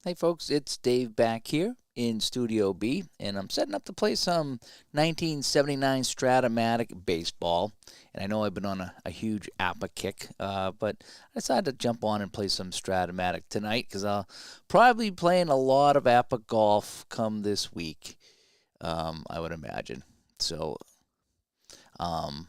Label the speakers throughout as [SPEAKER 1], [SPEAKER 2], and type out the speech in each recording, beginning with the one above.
[SPEAKER 1] Hey folks, it's Dave back here in Studio B, and I'm setting up to play some 1979 Stratomatic baseball. And I know I've been on a huge APA kick, but I decided to jump on and play some Stratomatic tonight because I'll probably be playing a lot of APA golf come this week, I would imagine. So, um,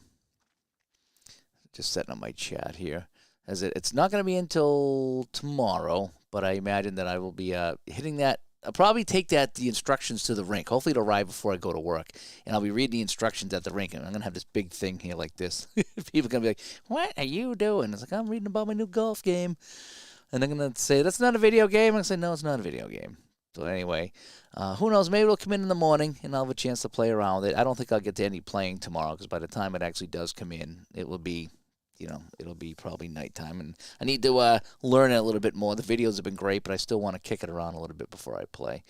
[SPEAKER 1] just setting up my chat here. It's not going to be until tomorrow, but I imagine that I will be hitting that. I'll probably take the instructions to the rink. Hopefully, it'll arrive before I go to work, and I'll be reading the instructions at the rink. And I'm gonna have this big thing here like this. People are gonna be like, "What are you doing?" It's like I'm reading about my new golf game, and they're gonna say, "That's not a video game." I say, "No, it's not a video game." So anyway, who knows? Maybe it'll come in the morning, and I'll have a chance to play around with it. I don't think I'll get to any playing tomorrow because by the time it actually does come in, it will be it'll be probably nighttime, and I need to learn it a little bit more. The videos have been great, but I still want to kick it around a little bit before I play.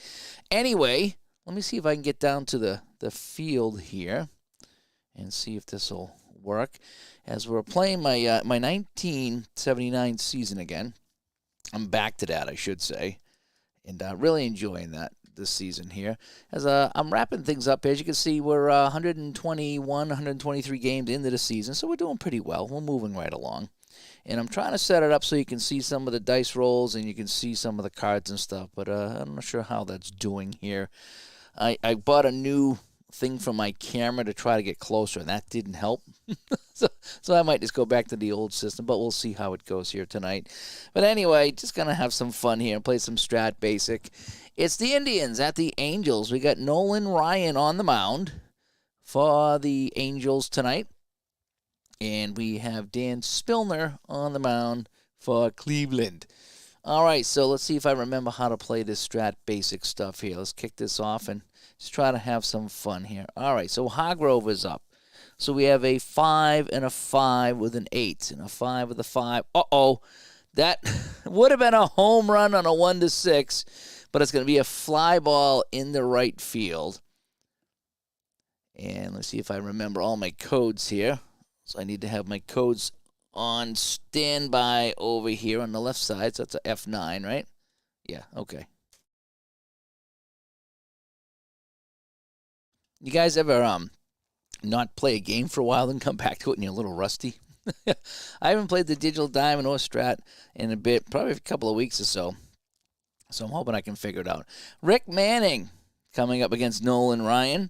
[SPEAKER 1] Anyway, let me see if I can get down to the field here and see if this will work. As we're playing my 1979 season again, I'm back to that, I should say, and really enjoying that this season here. As I'm wrapping things up, as you can see, we're 121, 123 games into the season, so we're doing pretty well. We're moving right along. And I'm trying to set it up so you can see some of the dice rolls and you can see some of the cards and stuff, but I'm not sure how that's doing here. I bought a new thing for my camera to try to get closer, and that didn't help. so I might just go back to the old system, but we'll see how it goes here tonight. But anyway, just going to have some fun here and play some Strat Basic. It's the Indians at the Angels. We got Nolan Ryan on the mound for the Angels tonight. And we have Dan Spillner on the mound for Cleveland. All right, so let's see if I remember how to play this Strat Basic stuff here. Let's kick this off and just try to have some fun here. All right, so Hargrove is up. So we have a 5 and a 5 with an 8 and a 5 with a 5. Uh-oh, that would have been a home run on a 1-6, but it's going to be a fly ball in the right field. And let's see if I remember all my codes here. So I need to have my codes on standby over here on the left side. So that's a F9, right? Yeah, okay. You guys ever not play a game for a while and come back to it and you're a little rusty? I haven't played the Digital Diamond or Strat in a bit, probably a couple of weeks or so. So I'm hoping I can figure it out. Rick Manning coming up against Nolan Ryan.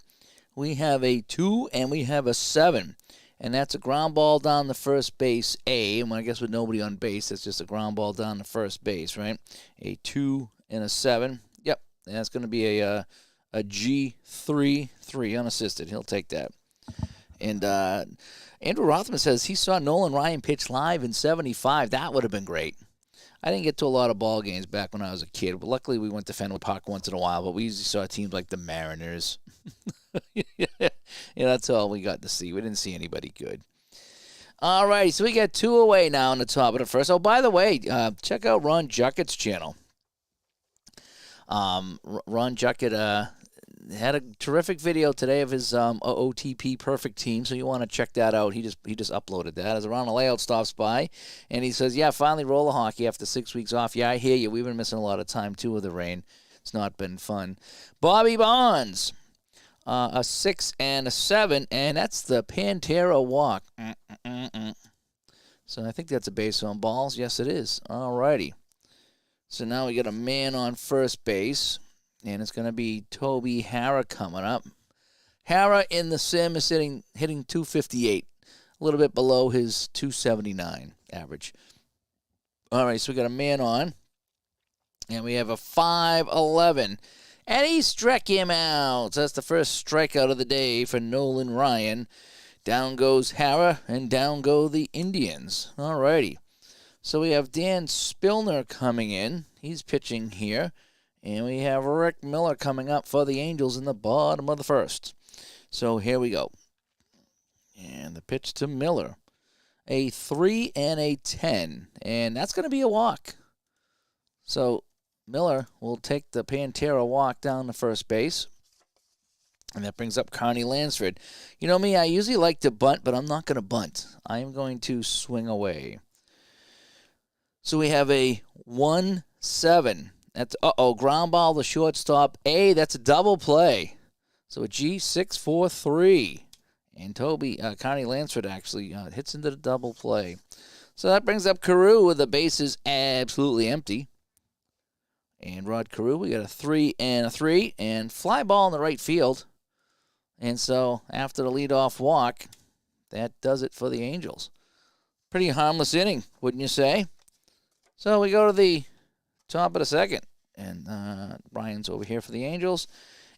[SPEAKER 1] We have a 2 and we have a 7. And that's a ground ball down the first base A. And I guess with nobody on base, that's just a ground ball down the first base, right? A 2 and a 7. Yep, that's going to be a G3, 3 unassisted. He'll take that. And Andrew Rothman says he saw Nolan Ryan pitch live in 75. That would have been great. I didn't get to a lot of ball games back when I was a kid, but luckily we went to Fenway Park once in a while, but we usually saw teams like the Mariners. Yeah, that's all we got to see. We didn't see anybody good. All right, so we got 2 away now on the top of the first. Oh, by the way, check out Ron Juckett's channel. Ron Juckett had a terrific video today of his OTP Perfect Team, so you want to check that out. He just uploaded that. As Ron Layout stops by, and he says, yeah, finally roller hockey after 6 weeks off. Yeah, I hear you. We've been missing a lot of time, too, with the rain. It's not been fun. Bobby Bonds, a 6 and a 7, and that's the Pantera walk. So I think that's a base on balls. Yes, it is. All righty. So now we got a man on first base. And it's going to be Toby Harrah coming up. Harrah in the sim is hitting 258, a little bit below his 279 average. All right, so we got a man on. And we have a 5-11. And he struck him out. So that's the first strikeout of the day for Nolan Ryan. Down goes Harrah, and down go the Indians. All righty. So we have Dan Spillner coming in. He's pitching here. And we have Rick Miller coming up for the Angels in the bottom of the first. So here we go. And the pitch to Miller. A 3 and a 10. And that's going to be a walk. So Miller will take the Pantera walk down to first base. And that brings up Carney Lansford. You know me, I usually like to bunt, but I'm not going to bunt. I am going to swing away. So we have a 1-7. That's ground ball to shortstop. That's a double play. So a G6-4-3. And Connie Lansford actually hits into the double play. So that brings up Carew with the bases absolutely empty. And Rod Carew, we got a 3 and a 3. And fly ball in the right field. And so after the leadoff walk, that does it for the Angels. Pretty harmless inning, wouldn't you say? So we go to the top of the second. And Ryan's over here for the Angels.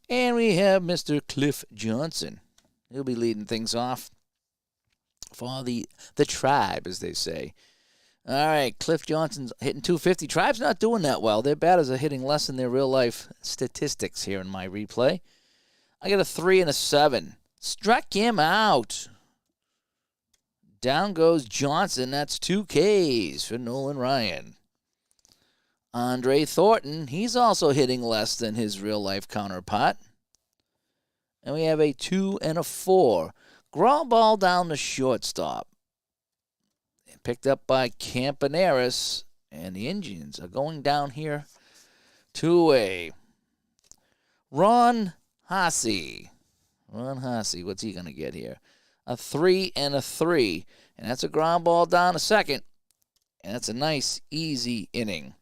[SPEAKER 1] And we have Mr. Cliff Johnson. He'll be leading things off for the Tribe, as they say. All right, Cliff Johnson's hitting .250. Tribe's not doing that well. Their batters are hitting less than their real-life statistics here in my replay. I got a 3 and a 7. Struck him out. Down goes Johnson. That's 2 Ks for Nolan Ryan. Andre Thornton, he's also hitting less than his real-life counterpart. And we have a 2 and a 4. Ground ball down the shortstop. Picked up by Campaneris. And the Indians are going down here to a Ron Hasse. What's he going to get here? A 3 and a 3. And that's a ground ball down to second. And that's a nice, easy inning.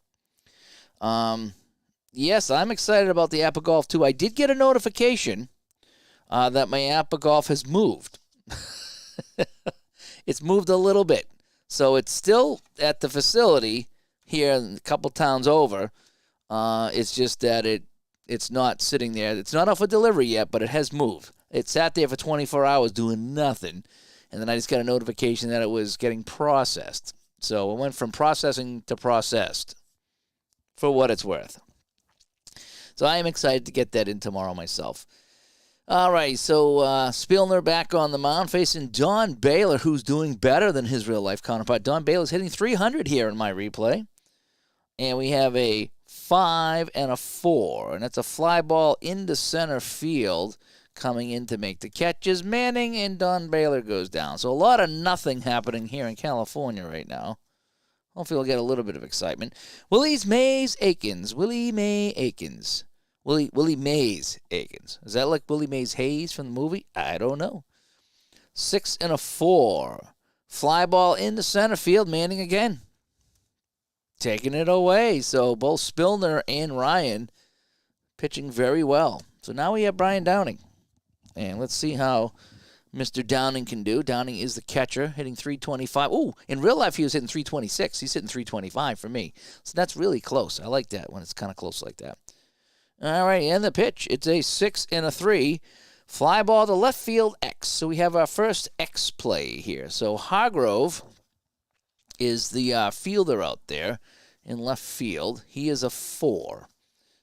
[SPEAKER 1] Yes, I'm excited about the Apple Golf too. I did get a notification that my Apple Golf has moved. It's moved a little bit. So it's still at the facility here a couple towns over. It's just that it's not sitting there. It's not up for delivery yet, but it has moved. It sat there for 24 hours doing nothing. And then I just got a notification that it was getting processed. So it went from processing to processed, for what it's worth. So I am excited to get that in tomorrow myself. All right, so Spielner back on the mound facing Don Baylor, who's doing better than his real-life counterpart. Don Baylor's hitting .300 here in my replay. And we have a 5 and a 4, and that's a fly ball into center field coming in to make the catches. Manning, and Don Baylor goes down. So a lot of nothing happening here in California right now. Hopefully we'll get a little bit of excitement. Willie Mays Aikens. Willie Mays Aikens. Is that like Willie Mays Hayes from the movie? I don't know. 6 and a 4. Fly ball into center field. Manning again. Taking it away. So both Spillner and Ryan pitching very well. So now we have Brian Downing. And let's see how Mr. Downing can do. Downing is the catcher, hitting .325. Ooh, in real life he was hitting .326. He's hitting .325 for me. So that's really close. I like that when it's kind of close like that. All right, and the pitch. It's a 6 and a 3. Fly ball to left field X. So we have our first X play here. So Hargrove is the fielder out there in left field. He is a 4.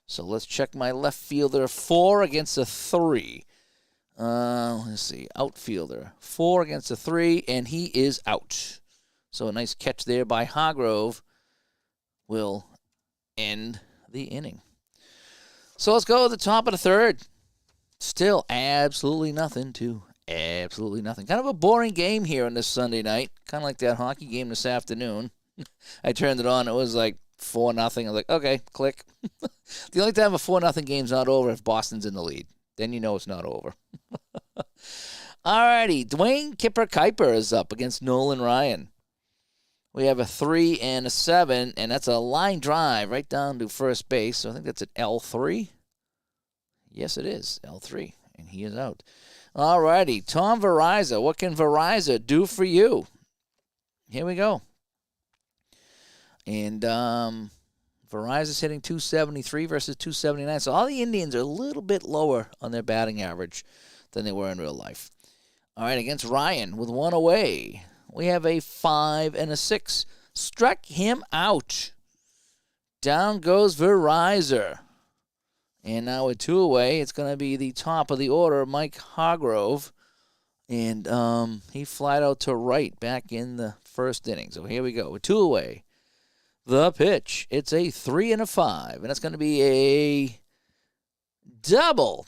[SPEAKER 1] So let's check my left fielder. 4 against a 3. Let's see. Outfielder. 4 against a 3, and he is out. So a nice catch there by Hargrove will end the inning. So let's go to the top of the third. Still absolutely nothing to absolutely nothing. Kind of a boring game here on this Sunday night. Kind of like that hockey game this afternoon. I turned it on. It was like 4-0. I was like, okay, click. The only time a 4-0 game's not over if Boston's in the lead. Then you know it's not over. All righty. Dwayne Kipper-Kuiper is up against Nolan Ryan. We have a 3 and a 7, and that's a line drive right down to first base. So I think that's an L3. Yes, it is, L3, and he is out. All righty. Tom Verizza. What can Verizza do for you? Here we go. And Verizza's hitting .273 versus .279. So all the Indians are a little bit lower on their batting average than they were in real life. All right, against Ryan with 1 away. We have a 5 and a 6. Struck him out. Down goes Verizza. And now with 2 away, it's going to be the top of the order, Mike Hargrove. And he flied out to right back in the first inning. So here we go. With 2 away. The pitch. It's a 3 and a 5. And that's going to be a double.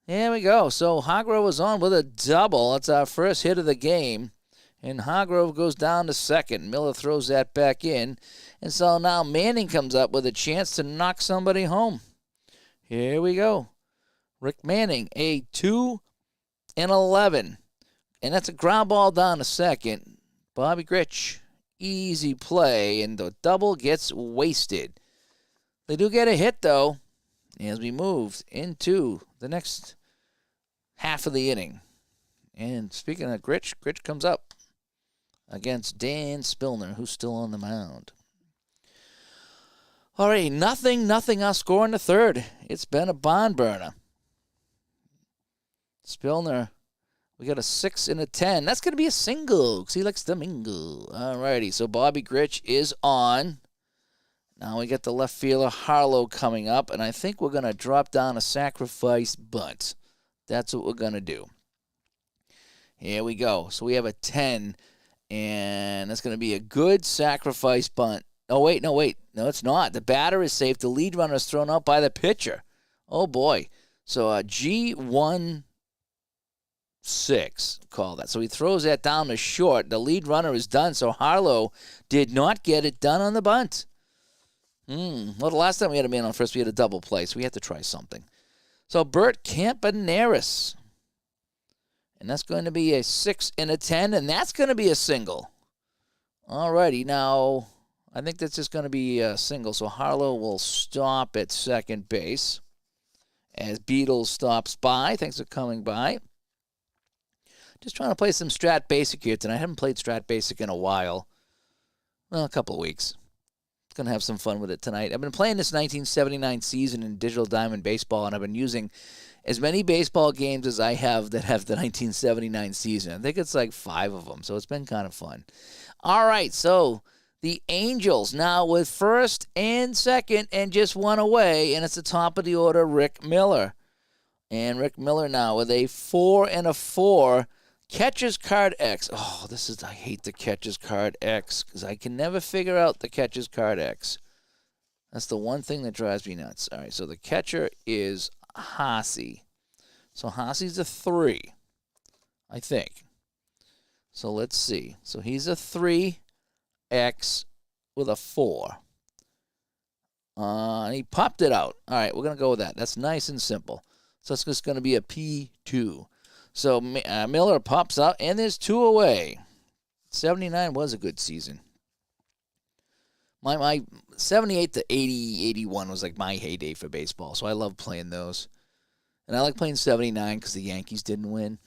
[SPEAKER 1] There we go. So Hargrove was on with a double. That's our first hit of the game. And Hargrove goes down to second. Miller throws that back in. And so now Manning comes up with a chance to knock somebody home. Here we go. Rick Manning, a 2-11. And that's a ground ball down to second. Bobby Grich, easy play, and the double gets wasted. They do get a hit, though, as we move into the next half of the inning. And speaking of Grich, Grich comes up against Dan Spillner, who's still on the mound. All right, nothing our score in the third. It's been a barn burner. Spillner, we got a 6 and a 10. That's going to be a single because he likes to mingle. All righty, so Bobby Grich is on. Now we got the left fielder Harlow coming up, and I think we're going to drop down a sacrifice bunt. That's what we're going to do. Here we go. So we have a 10, and that's going to be a good sacrifice bunt. Oh, wait. No, it's not. The batter is safe. The lead runner is thrown out by the pitcher. Oh, boy. So G16, call that. So he throws that down to short. The lead runner is done, so Harlow did not get it done on the bunt. Well, the last time we had a man on first, we had a double play, so we had to try something. So Bert Campaneris. And that's going to be a 6 and a 10, and that's going to be a single. All righty, now I think that's just going to be a single, so Harlow will stop at second base as Beatles stops by. Thanks for coming by. Just trying to play some Strat Basic here tonight. I haven't played Strat Basic in a while. Well, a couple of weeks. Going to have some fun with it tonight. I've been playing this 1979 season in Digital Diamond Baseball, and I've been using as many baseball games as I have that have the 1979 season. I think it's like 5 of them, so it's been kind of fun. All right, so the Angels now with first and second and just one away, and it's the top of the order, Rick Miller. And Rick Miller now with a 4 and a 4. Catcher's card X. Oh, I hate the catcher's card X because I can never figure out the catcher's card X. That's the one thing that drives me nuts. All right, so the catcher is Haase. So Haase's a 3, I think. So let's see. So he's a 3X with a 4. And he popped it out. All right, we're going to go with that. That's nice and simple. So it's just going to be a P2. So Miller pops out, and there's 2 away. 79 was a good season. My 78 to 80, 81 was like my heyday for baseball, so I love playing those. And I like playing 79 because the Yankees didn't win.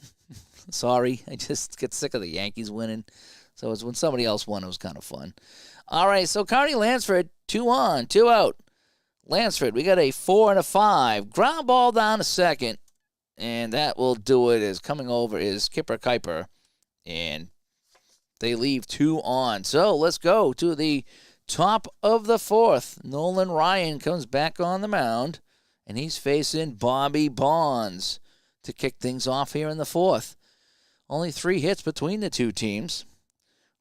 [SPEAKER 1] Sorry, I just get sick of the Yankees winning. So it's when somebody else won, it was kind of fun. All right, so Carney Lansford, 2 on, 2 out. Lansford, we got a 4 and a 5. Ground ball down to second. And that will do it. As coming over is Kipper Kuiper. And they leave 2 on. So let's go to the top of the 4th. Nolan Ryan comes back on the mound. And he's facing Bobby Bonds to kick things off here in the 4th. Only 3 hits between the 2 teams.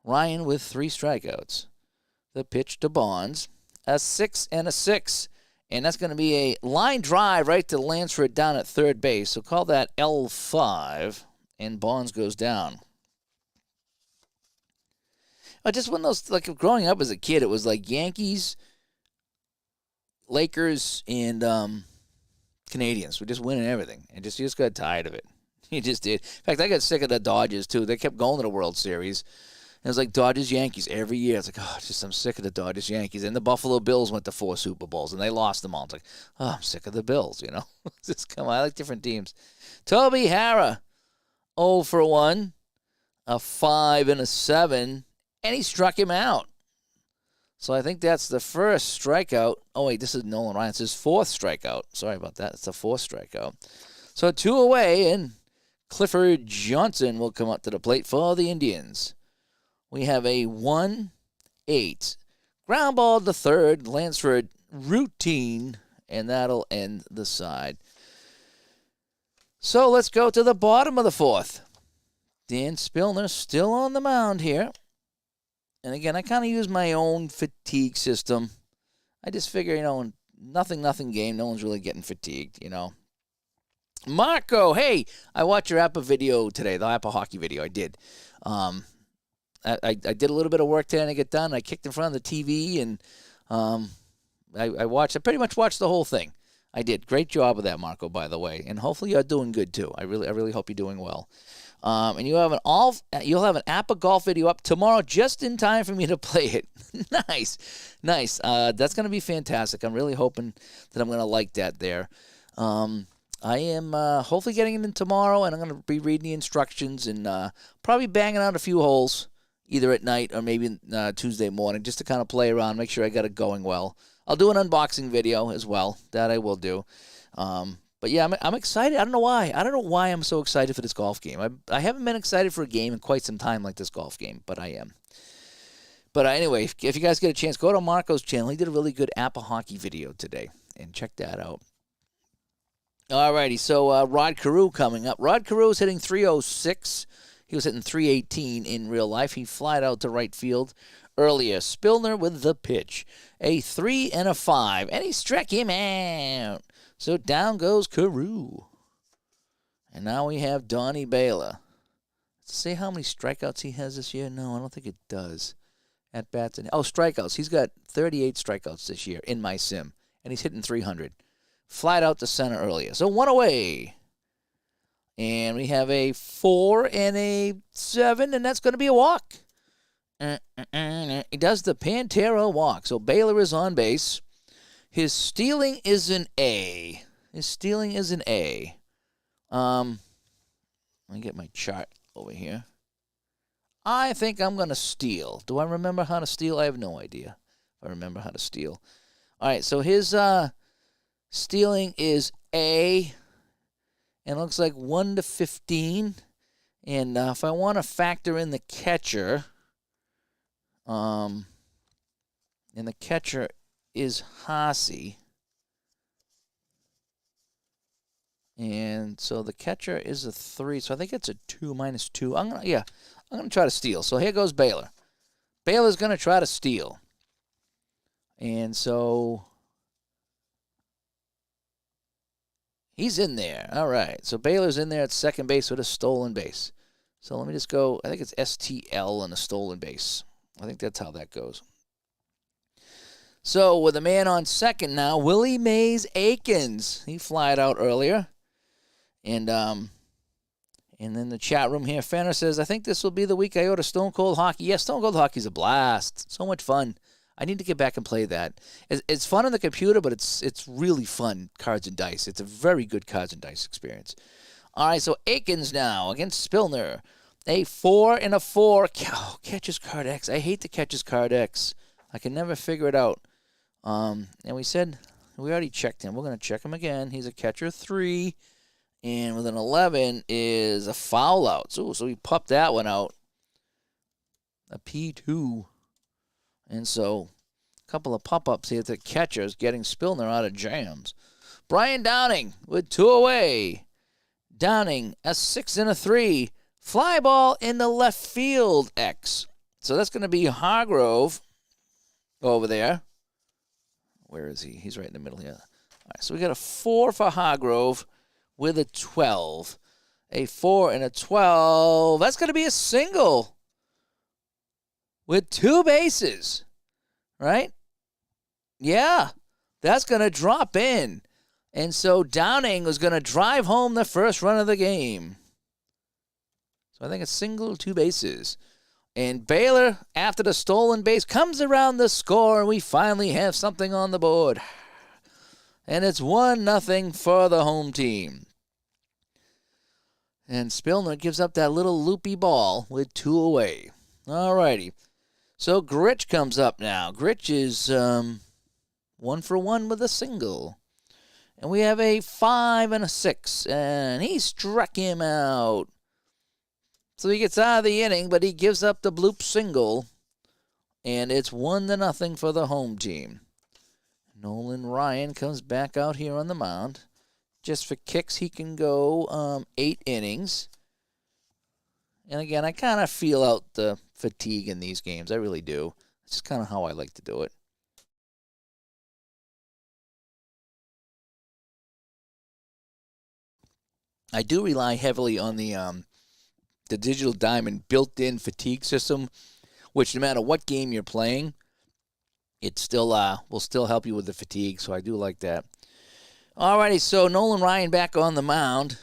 [SPEAKER 1] Ryan with 3 strikeouts. The pitch to Bonds. A 6 and a 6. And that's going to be a line drive right to Lansford down at third base. So call that L5, and Bonds goes down. Just one of those, like growing up as a kid, it was like Yankees, Lakers, and Canadians were just winning everything. And you just got tired of it. You just did. In fact, I got sick of the Dodgers, too. They kept going to the World Series. And it was like Dodgers-Yankees every year. It's like, I'm sick of the Dodgers-Yankees. And the Buffalo Bills went to 4 Super Bowls, and they lost them all. It's like, I'm sick of the Bills, Just come on. I like different teams. Toby Harrah, 0 for 1, a 5 and a 7, and he struck him out. So I think that's the first strikeout. Oh, wait, this is Nolan Ryan. It's his 4th strikeout. Sorry about that. It's the 4th strikeout. So 2 away, and Clifford Johnson will come up to the plate for the Indians. We have a 1-8. Ground ball to third. Lansford routine, and that'll end the side. So let's go to the bottom of the 4th. Dan Spillner still on the mound here. And again, I kind of use my own fatigue system. I just figure, nothing game. No one's really getting fatigued, Marco, hey, I watched your APA video today, the APA hockey video. I did. I did a little bit of work today and I get done. I kicked in front of the TV and I pretty much watched the whole thing. I did. Great job of that, Marco, by the way. And hopefully you're doing good too. I really hope you're doing well. And you'll have an APA golf video up tomorrow just in time for me to play it. Nice. That's going to be fantastic. I'm really hoping that I'm going to like that there. I am hopefully getting it in tomorrow, and I'm going to be reading the instructions and probably banging out a few holes either at night or maybe Tuesday morning just to kind of play around, make sure I got it going well. I'll do an unboxing video as well. That I will do. But yeah, I'm excited. I don't know why. I don't know why I'm so excited for this golf game. I haven't been excited for a game in quite some time like this golf game, but I am. But anyway, if you guys get a chance, go to Marco's channel. He did a really good APA hockey video today, and check that out. Alrighty, so Rod Carew coming up. Rod Carew is hitting 306. He was hitting 318 in real life. He flied out to right field earlier. Spillner with the pitch. A 3 and a 5, and he struck him out. So down goes Carew. And now we have Donnie Baylor. Let's see how many strikeouts he has this year. No, I don't think it does. At bats and strikeouts. He's got 38 strikeouts this year in my sim, and he's hitting 300. Flied out to center earlier. So one away. And we have a 4 and a 7, and that's going to be a walk. He does the Pantera walk. So Baylor is on base. His stealing is an A. Let me get my chart over here. I think I'm going to steal. Do I remember how to steal? I have no idea if I remember how to steal. All right, so his stealing is A, and it looks like 1 to 15. And if I want to factor in the catcher, and the catcher is Haase. And so the catcher is a 3, so I think it's a 2 minus 2. I'm gonna try to steal. So here goes Baylor. Baylor's gonna try to steal. And so he's in there. All right. So Baylor's in there at second base with a stolen base. So let me just go. I think it's STL and a stolen base. I think that's how that goes. So with a man on second now, Willie Mays Aikens. He flied out earlier. And then the chat room here, Fenner says, I think this will be the week I order Stone Cold Hockey. Yes, Stone Cold Hockey's a blast. So much fun. I need to get back and play that. It's fun on the computer, but it's really fun, cards and dice. It's a very good cards and dice experience. All right, so Aikens now against Spillner. A 4 and a 4. Oh, catches card X. I hate the catches card X. I can never figure it out. And we already checked him. We're going to check him again. He's a catcher 3. And with an 11 is a foul out. So we popped that one out. A P2. And so a couple of pop-ups here to catchers getting Spillner out of jams. Brian Downing with 2 away. Downing a 6 and a 3. Fly ball in the left field X. So that's going to be Hargrove over there. Where is he? He's right in the middle here. All right, so we got a 4 for Hargrove with a 12. A 4 and a 12. That's going to be a single with 2 bases, right? Yeah, that's going to drop in. And so Downing was going to drive home the first run of the game. So I think a single, 2 bases. And Baylor, after the stolen base, comes around the score, and we finally have something on the board. And it's 1-0 for the home team. And Spillner gives up that little loopy ball with 2 away. All righty. So Gritch comes up now. Gritch is 1 for 1 with a single. And we have a 5 and a 6. And he struck him out. So he gets out of the inning, but he gives up the bloop single. And it's 1-0 for the home team. Nolan Ryan comes back out here on the mound. Just for kicks, he can go 8 innings. And again, I kind of feel out the fatigue in these games. I really do. It's just kind of how I like to do it. I do rely heavily on the Digital Diamond built-in fatigue system which no matter what game you're playing, it still will still help you with the fatigue. So I do like that. Alrighty, so Nolan Ryan back on the mound.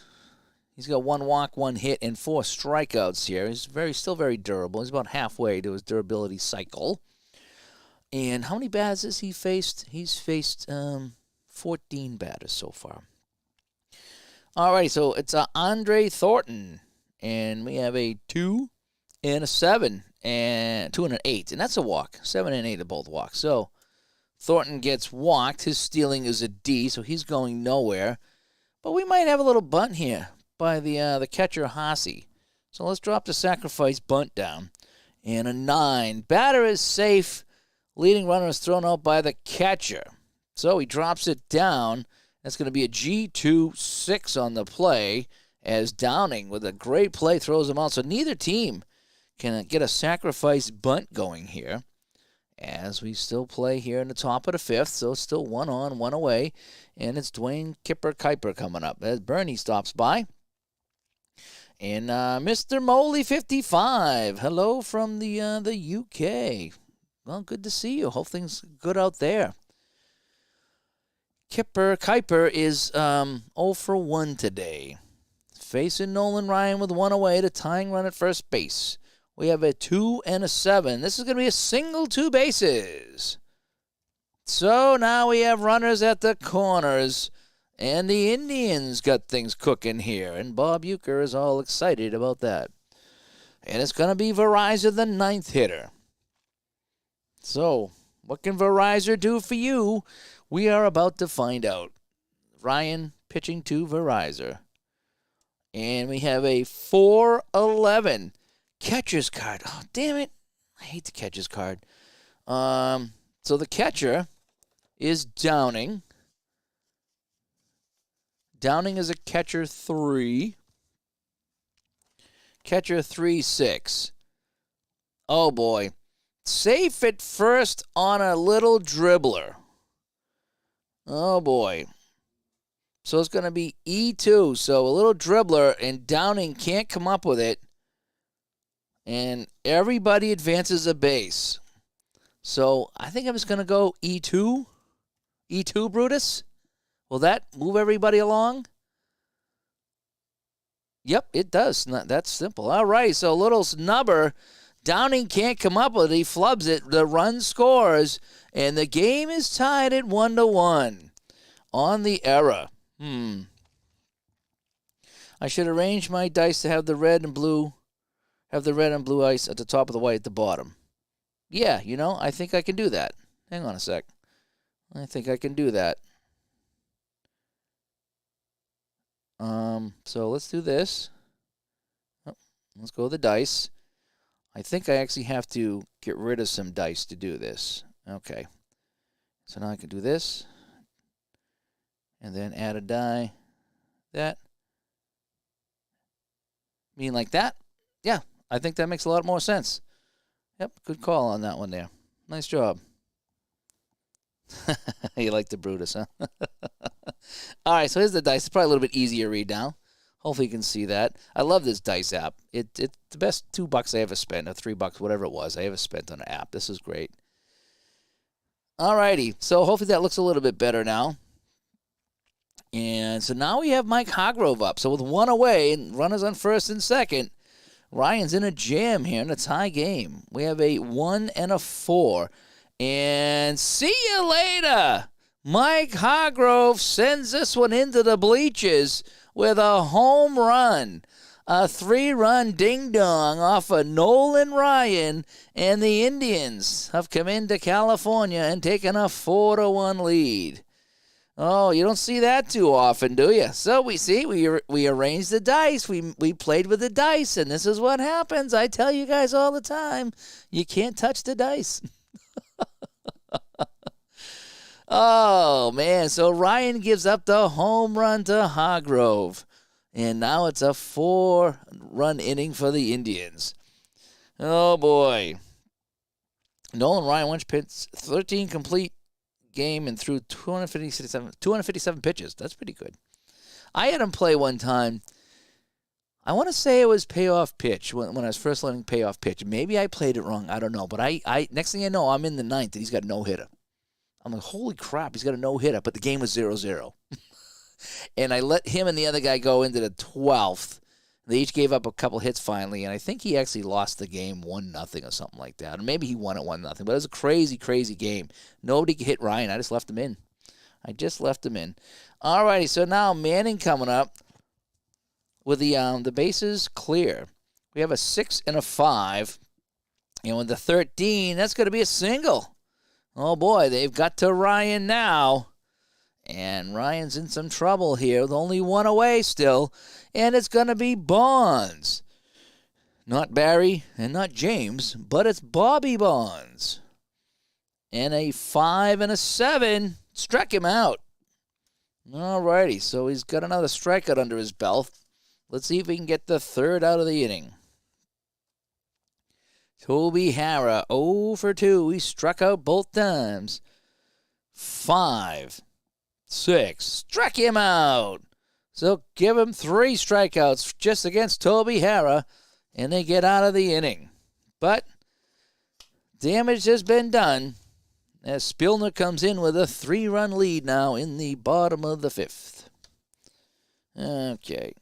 [SPEAKER 1] He's got 1 walk, 1 hit, and 4 strikeouts here. He's still very durable. He's about halfway to his durability cycle. And how many batters has he faced? He's faced 14 batters so far. Alrighty, so it's Andre Thornton. And we have a 2 and a 7 and 2 and an 8. And that's a walk. 7 and 8 are both walks. So Thornton gets walked. His stealing is a D, so he's going nowhere. But we might have a little bunt here by the catcher, Haase. So let's drop the sacrifice bunt down. And a 9. Batter is safe. Leading runner is thrown out by the catcher. So he drops it down. That's going to be a G2-6 on the play as Downing, with a great play, throws him out. So neither team can get a sacrifice bunt going here, as we still play here in the top of the 5th. So it's still 1 on, 1 away. And it's Dwayne Kipper-Kuiper coming up as Bernie stops by. And Mr. Moley 55, hello from the UK. Well, good to see you. Hope things good out there. Kipper-Kuiper is 0 for 1 today. Facing Nolan Ryan with 1 away, the tying run at first base. We have a 2 and a 7. This is going to be a single 2 bases. So now we have runners at the corners. And the Indians got things cooking here. And Bob Uecker is all excited about that. And it's going to be Verizon, the 9th hitter. So, what can Verizon do for you? We are about to find out. Ryan pitching to Verizon. And we have a 4-11. Catcher's card. Oh, damn it. I hate the catcher's card. So the catcher is Downing. Downing is a catcher 3. Catcher 3-6. Oh, boy. Safe at first on a little dribbler. Oh, boy. So it's going to be E2. So a little dribbler, and Downing can't come up with it. And everybody advances a base. So I think I'm just going to go E2. E2, Brutus. Will that move everybody along? Yep, it does. That's simple. All right, so a little snubber. Downing can't come up with it. He flubs it. The run scores, and the game is tied at 1-1 on the error. I should arrange my dice to have the red and blue ice at the top of the white at the bottom. Yeah, I think I can do that. Hang on a sec. I think I can do that. So let's do this. Oh, let's go with the dice. I think I actually have to get rid of some dice to do this. Okay. So now I can do this. And then add a die. That. Mean like that? Yeah, I think that makes a lot more sense. Yep, good call on that one there. Nice job. You like the Brutus, huh? All right, so here's the dice. It's probably a little bit easier to read now. Hopefully you can see that. I love this dice app. It's the best $2 I ever spent, or $3, whatever it was I ever spent on an app. This is great. All righty, so hopefully that looks a little bit better now. And so now we have Mike Hargrove up. So with 1 away and runners on first and second, Ryan's in a jam here in a tie game. We have a 1 and a 4. And see you later. Mike Hargrove sends this one into the bleachers with a home run. A 3-run ding-dong off of Nolan Ryan. And the Indians have come into California and taken a 4-1 lead. Oh, you don't see that too often, do you? So we arranged the dice. We played with the dice, and this is what happens. I tell you guys all the time, you can't touch the dice. Oh, man. So Ryan gives up the home run to Hargrove. And now it's a 4-run inning for the Indians. Oh, boy. Nolan Ryan once pitched 13 complete game and threw 257 pitches. That's pretty good. I had him play one time. I want to say it was payoff pitch when I was first learning payoff pitch. Maybe I played it wrong. I don't know. But I next thing I know, I'm in the ninth and he's got a no-hitter. I'm like, holy crap, he's got a no-hitter. But the game was 0-0. And I let him and the other guy go into the 12th. They each gave up a couple hits finally, and I think he actually lost the game 1-0 or something like that. Or maybe he won it 1-0. But it was a crazy, crazy game. Nobody could hit Ryan. I just left him in. All righty, so now Manning coming up with the bases clear. We have a 6 and a 5. And with the 13, that's going to be a single. Oh, boy, they've got to Ryan now. And Ryan's in some trouble here with only one away still. And it's going to be Bonds. Not Barry and not James, but it's Bobby Bonds. And a 5 and a 7 struck him out. All righty, so he's got another strikeout under his belt. Let's see if we can get the third out of the inning. Toby Harrah, 0 for 2. He struck out both times. 5, 6, struck him out. So give him 3 strikeouts just against Toby Harrah, and they get out of the inning. But damage has been done as Spillner comes in with a 3-run lead now in the bottom of the 5th. Okay.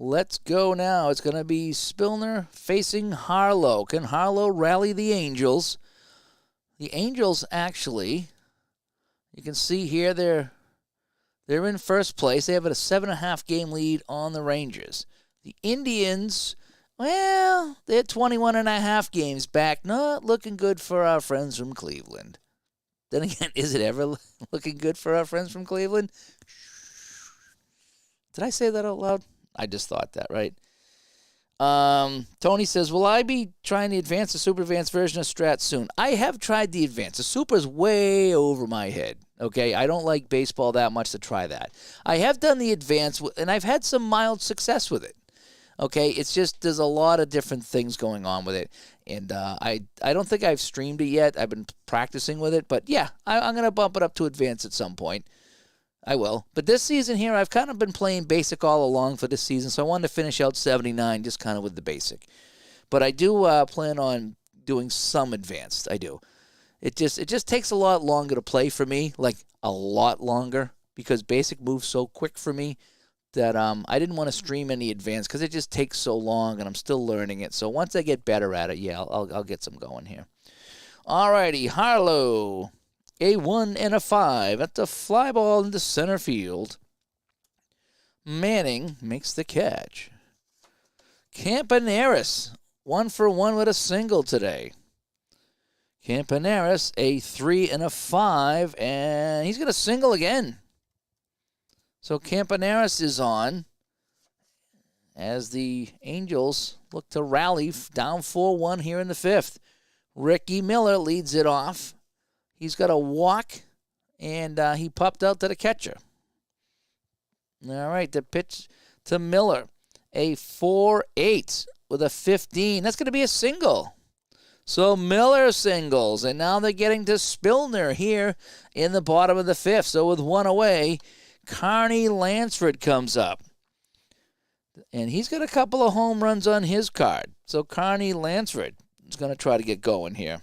[SPEAKER 1] Let's go now. It's going to be Spillner facing Harlow. Can Harlow rally the Angels? The Angels actually, you can see here they're in first place. They have a 7.5 game lead on the Rangers. The Indians, well, they're 21.5 games back. Not looking good for our friends from Cleveland. Then again, is it ever looking good for our friends from Cleveland? Did I say that out loud? I just thought that, right? Tony says, will I be trying the advanced or super advanced version of Strat soon? I have tried the advanced. The super is way over my head, okay? I don't like baseball that much to try that. I have done the advanced, and I've had some mild success with it, okay? It's just there's a lot of different things going on with it, and I don't think I've streamed it yet. I've been practicing with it, but yeah, I'm going to bump it up to advanced at some point. I will. But this season here, I've kind of been playing basic all along for this season, so I wanted to finish out 79 just kind of with the basic. But I do plan on doing some advanced. I do. It just takes a lot longer to play for me, like a lot longer, because basic moves so quick for me that I didn't want to stream any advanced because it just takes so long, and I'm still learning it. So once I get better at it, yeah, I'll get some going here. All righty, Harlow. A 1 and a 5. That's a fly ball into center field. Manning makes the catch. Campaneris, 1 for 1 with a single today. Campaneris, a 3 and a 5, and he's going to single again. So Campaneris is on as the Angels look to rally down 4-1 here in the 5th. Ricky Miller leads it off. He's got a walk, and he popped out to the catcher. All right, the pitch to Miller. A 4-8 with a 15. That's going to be a single. So Miller singles, and now they're getting to Spillner here in the bottom of the 5th. So with one away, Carney Lansford comes up. And he's got a couple of home runs on his card. So Carney Lansford is going to try to get going here.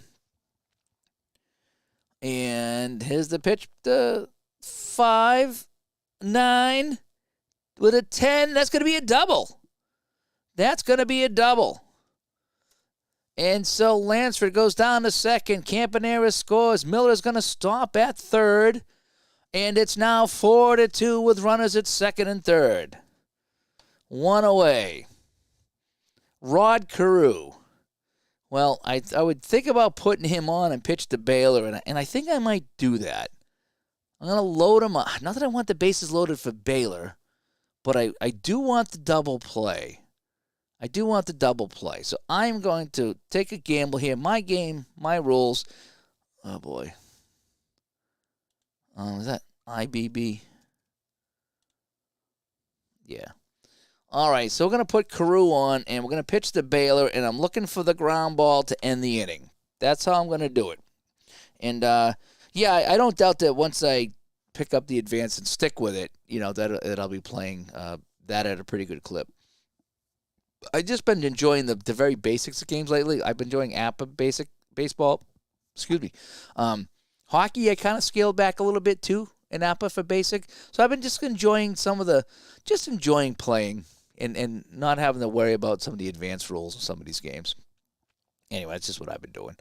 [SPEAKER 1] And here's the pitch, the 5-9 with a 10. That's going to be a double. That's going to be a double. And so Lansford goes down to second. Campaneris scores. Miller's going to stop at third. And it's now 4-2 with runners at second and third. One away. Rod Carew. Well, I would think about putting him on and pitch to Baylor, and I think I might do that. I'm going to load him up. Not that I want the bases loaded for Baylor, but I do want the double play. So I'm going to take a gamble here. My game, my rules. Oh, boy. Is that IBB? Yeah. All right, so we're going to put Carew on, and we're going to pitch to Baylor, and I'm looking for the ground ball to end the inning. That's how I'm going to do it. And, yeah, I don't doubt that once I pick up the advance and stick with it, that I'll be playing that at a pretty good clip. I've just been enjoying the very basics of games lately. I've been enjoying APA basic baseball. Excuse me. Hockey, I kind of scaled back a little bit too in APA for basic. So I've been just enjoying enjoying playing and not having to worry about some of the advanced rules of some of these games. Anyway, that's just what I've been doing.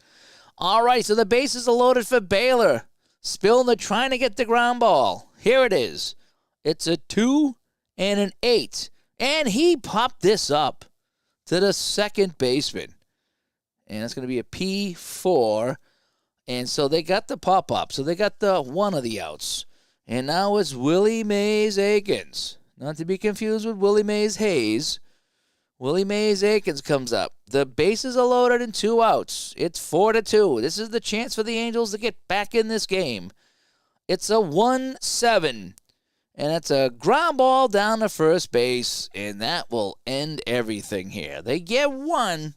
[SPEAKER 1] All right, so the bases are loaded for Baylor. Spillner trying to get the ground ball. Here it is. It's a 2 and an 8. And he popped this up to the second baseman. And it's going to be a P4. And so they got the pop-up. So they got the one of the outs. And now it's Willie Mays Aikens. Not to be confused with Willie Mays Hayes. Willie Mays Aikens comes up. The bases are loaded and 2 outs. It's 4-2. This is the chance for the Angels to get back in this game. It's a 1-7. And it's a ground ball down to first base. And that will end everything here. They get 1.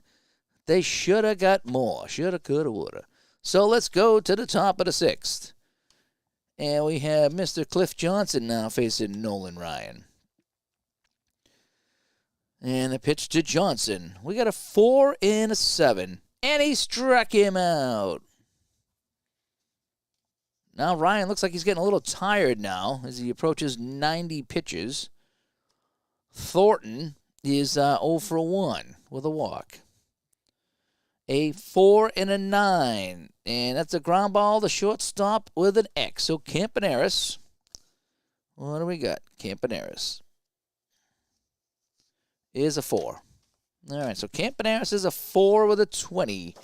[SPEAKER 1] They should have got more. Shoulda, coulda, woulda. So let's go to the top of the 6th. And we have Mr. Cliff Johnson now facing Nolan Ryan. And the pitch to Johnson. We got a 4 and a 7. And he struck him out. Now Ryan looks like he's getting a little tired now as he approaches 90 pitches. Thornton is 0 for 1 with a walk. A 4 and a 9. And that's a ground ball to shortstop with an X. So Campaneris. What do we got? Campaneris is a 4. All right, so Campaneris is a 4 with a 20.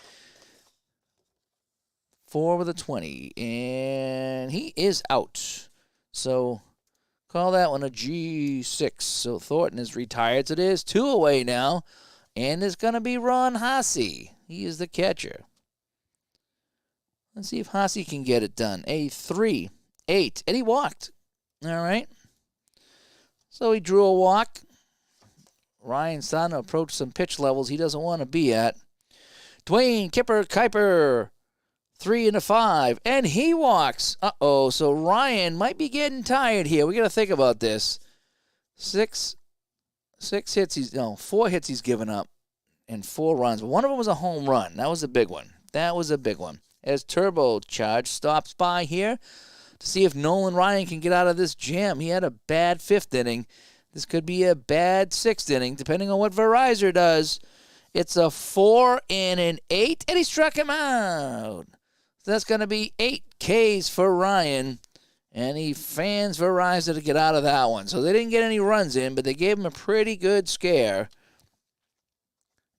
[SPEAKER 1] 4 with a 20. And he is out. So call that one a G6. So Thornton is retired. So it is 2 away now. And it's going to be Ron Hasse. He is the catcher. Let's see if Hasse can get it done. A 3, 8. And he walked. All right. So he drew a walk. Ryan's starting to approach some pitch levels he doesn't want to be at. Dwayne Kuiper, 3 and a 5. And he walks. Uh-oh. So Ryan might be getting tired here. We got to think about this. 4 hits he's given up and 4 runs. But one of them was a home run. That was a big one. As Turbocharge stops by here to see if Nolan Ryan can get out of this jam. He had a bad 5th inning. This could be a bad 6th inning, depending on what Verizon does. It's a 4 and an 8, and he struck him out. So that's going to be 8 Ks for Ryan. And he fans Verizon to get out of that one. So they didn't get any runs in, but they gave him a pretty good scare.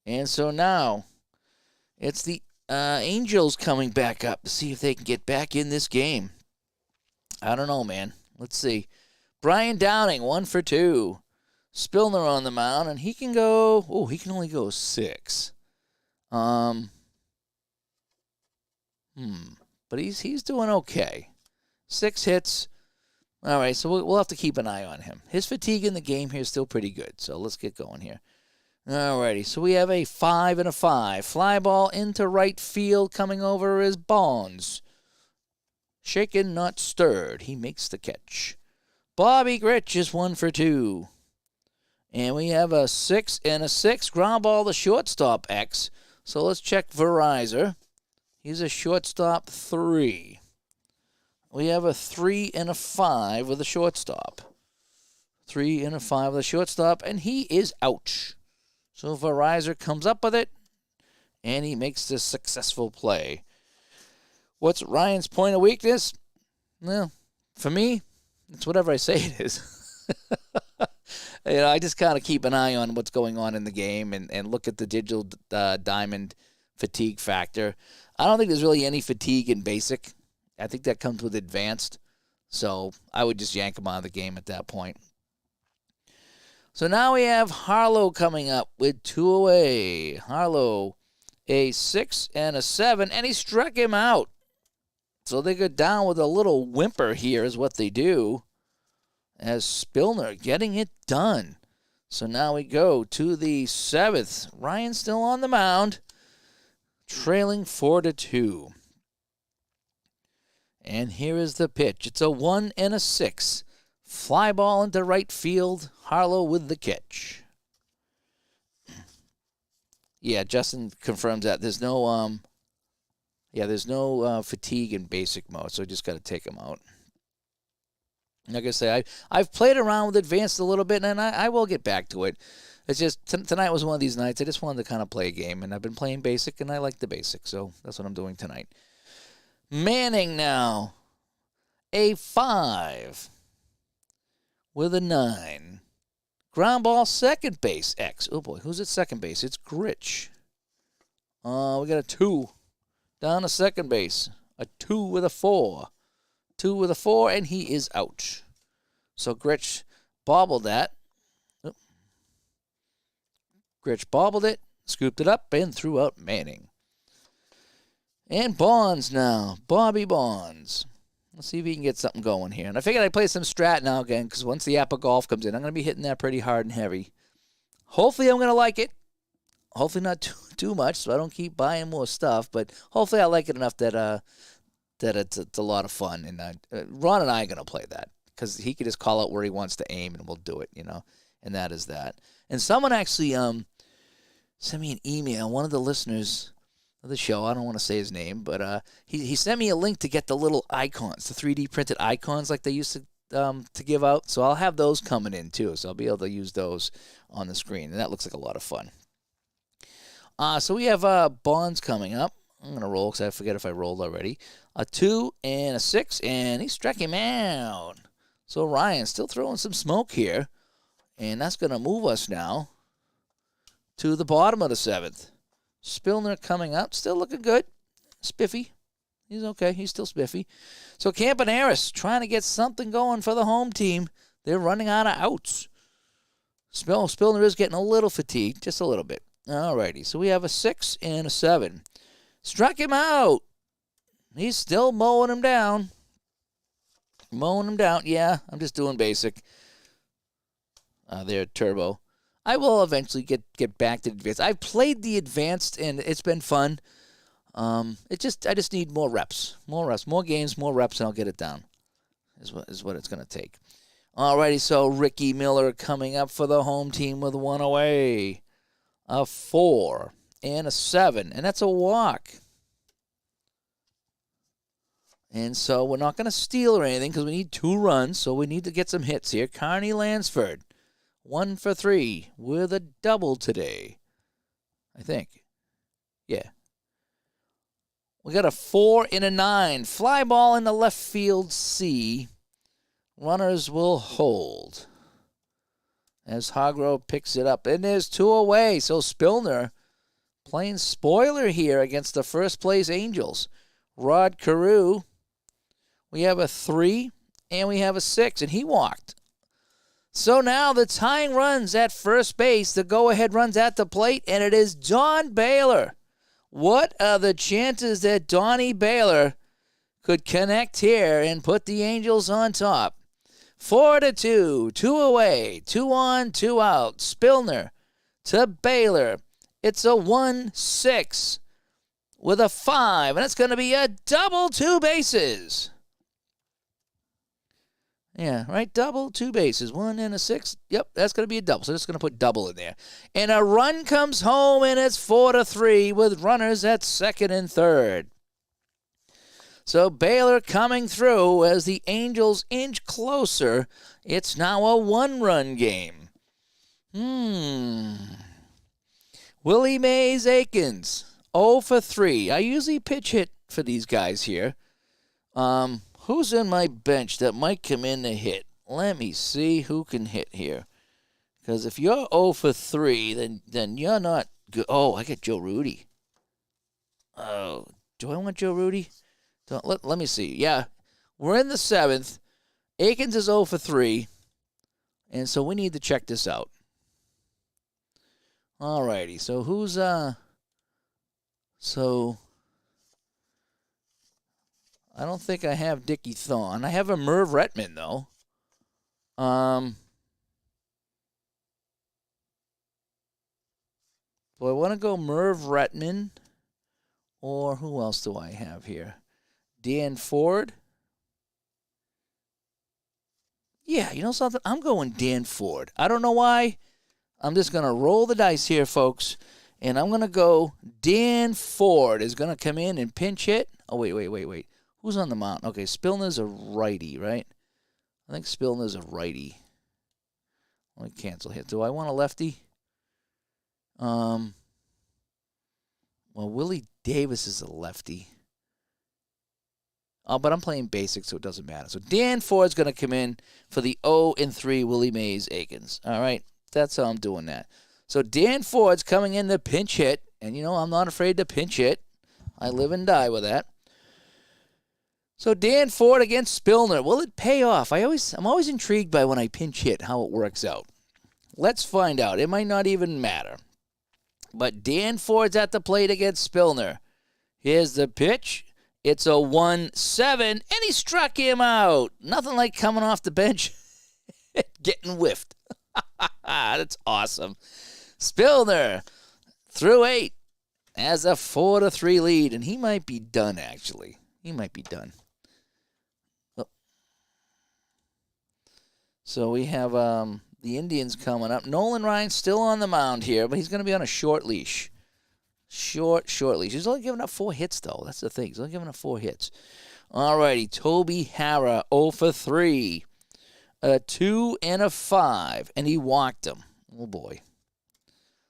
[SPEAKER 1] And so now it's the Angels coming back up to see if they can get back in this game. I don't know, man. Let's see. Brian Downing, 1 for 2. Spillner on the mound, and he can go. Oh, he can only go 6. But he's doing okay. 6 hits. All right, so we'll have to keep an eye on him. His fatigue in the game here is still pretty good, so let's get going here. All righty, so we have a 5 and a 5. Fly ball into right field. Coming over is Bonds. Shaken, not stirred. He makes the catch. Bobby Grich is 1 for 2. And we have a 6 and a 6. Ground ball to shortstop X. So let's check Verizon. He's a shortstop 3. We have a 3 and a 5 with a shortstop. 3 and a 5 with a shortstop, and he is out. So Verizon comes up with it, and he makes this successful play. What's Ryan's point of weakness? Well, for me, it's whatever I say it is. I just kind of keep an eye on what's going on in the game and look at the digital diamond fatigue factor. I don't think there's really any fatigue in basic. I think that comes with advanced. So I would just yank him out of the game at that point. So now we have Harlow coming up with 2 away. Harlow, a 6 and a 7, and he struck him out. So they go down with a little whimper here is what they do. As Spillner getting it done. So now we go to the 7th. Ryan still on the mound. Trailing 4-2. And here is the pitch. It's a 1 and a 6. Fly ball into right field. Harlow with the catch. Yeah, Justin confirms that. There's no fatigue in basic mode, so I just got to take them out. Like I say, I've played around with advanced a little bit, and I will get back to it. It's just tonight was one of these nights I just wanted to kind of play a game, and I've been playing basic, and I like the basic, so that's what I'm doing tonight. Manning now, a 5 with a 9. Ground ball, second base, X. Oh, boy, who's at second base? It's Gritch. We got a 2 down to second base. A 2 with a 4. 2 with a 4, and he is out. So Gritch bobbled that. Oh. Gritch bobbled it, scooped it up, and threw out Manning. And Bonds now. Bobby Bonds. Let's see if he can get something going here. And I figured I'd play some Strat now again, because once the Apple Golf comes in, I'm going to be hitting that pretty hard and heavy. Hopefully I'm going to like it. Hopefully not too much, so I don't keep buying more stuff. But hopefully I like it enough that it's a lot of fun. And Ron and I are going to play that, because he can just call out where he wants to aim, and we'll do it, And that is that. And someone actually sent me an email, one of the listeners of the show, I don't want to say his name, but he sent me a link to get the little icons, the 3D printed icons like they used to give out. So I'll have those coming in too, so I'll be able to use those on the screen, and that looks like a lot of fun. So we have Bonds coming up. I'm going to roll because I forget if I rolled already. A 2 and a 6, and he struck him out. So Ryan still throwing some smoke here, and that's going to move us now to the bottom of the 7th. Spillner coming up, still looking good. Spiffy. He's okay. He's still spiffy. So Campaneris trying to get something going for the home team. They're running out of outs. Spillner is getting a little fatigued, just a little bit. Alrighty, so we have a 6 and a 7. Struck him out. He's still mowing him down. Yeah, I'm just doing basic. There, turbo. I will eventually get back to advanced. I've played the advanced, and it's been fun. I just need more reps, more games, more reps, and I'll get it down. Is what it's going to take. Alrighty, so Ricky Miller coming up for the home team with 1 away. A 4 and a 7, and that's a walk. And so we're not going to steal or anything because we need 2 runs, so we need to get some hits here. Carney Lansford, 1 for 3 with a double today, I think. Yeah. We got a 4 and a 9. Fly ball in the left field C. Runners will hold as Hargrove picks it up. And there's 2 away. So Spillner playing spoiler here against the first place Angels. Rod Carew, we have a 3 and we have a 6, and he walked. So now the tying runs at first base, the go-ahead runs at the plate, and it is Don Baylor. What are the chances that Donnie Baylor could connect here and put the Angels on top? 4-2, 2 away, 2 on, 2 out. Spillner to Baylor. It's a 1-6 with a 5, and it's going to be a double 2 bases. Yeah, right, double 2 bases, 1 and a 6. Yep, that's going to be a double, so just going to put double in there. And a run comes home, and it's 4-3 with runners at second and third. So Baylor coming through as the Angels inch closer. It's now a 1-run game. Willie Mays Aikens, 0 for 3. I usually pitch hit for these guys here. Who's in my bench that might come in to hit? Let me see who can hit here. Because if you're 0 for 3, then you're not good. Oh, I got Joe Rudy. Oh, do I want Joe Rudy? Let me see. Yeah, we're in the 7th. Aikens is 0 for 3. And so we need to check this out. Alrighty, so who's, so I don't think I have Dickie Thon. I have a Merv Retman, though. Do I want to go Merv Retman? Or who else do I have here? Dan Ford. Yeah, you know something? I'm going Dan Ford. I don't know why. I'm just going to roll the dice here, folks. And I'm going to go Dan Ford is going to come in and pinch hit. Oh, wait. Who's on the mound? Okay, Spillner's a righty, right? I think Spillner's a righty. Let me cancel here. Do I want a lefty? Well, Willie Davis is a lefty. But I'm playing basic, so it doesn't matter. So Dan Ford's going to come in for the 0-3 Willie Mays Aikens. All right, that's how I'm doing that. So Dan Ford's coming in to pinch hit, and you know I'm not afraid to pinch hit. I live and die with that. So Dan Ford against Spillner. Will it pay off? I'm always intrigued by when I pinch hit how it works out. Let's find out. It might not even matter. But Dan Ford's at the plate against Spillner. Here's the pitch. It's a 1-7, and he struck him out. Nothing like coming off the bench getting whiffed. That's awesome. Spillner through 8 has a 4-3 lead, and he might be done, actually. He might be done. So we have the Indians coming up. Nolan Ryan's still on the mound here, but he's going to be on a short leash. Short leash. He's only giving up 4 hits, though. That's the thing. He's only giving up 4 hits. All righty. Toby Harrah, 0-3. A 2 and a 5, and he walked him. Oh, boy.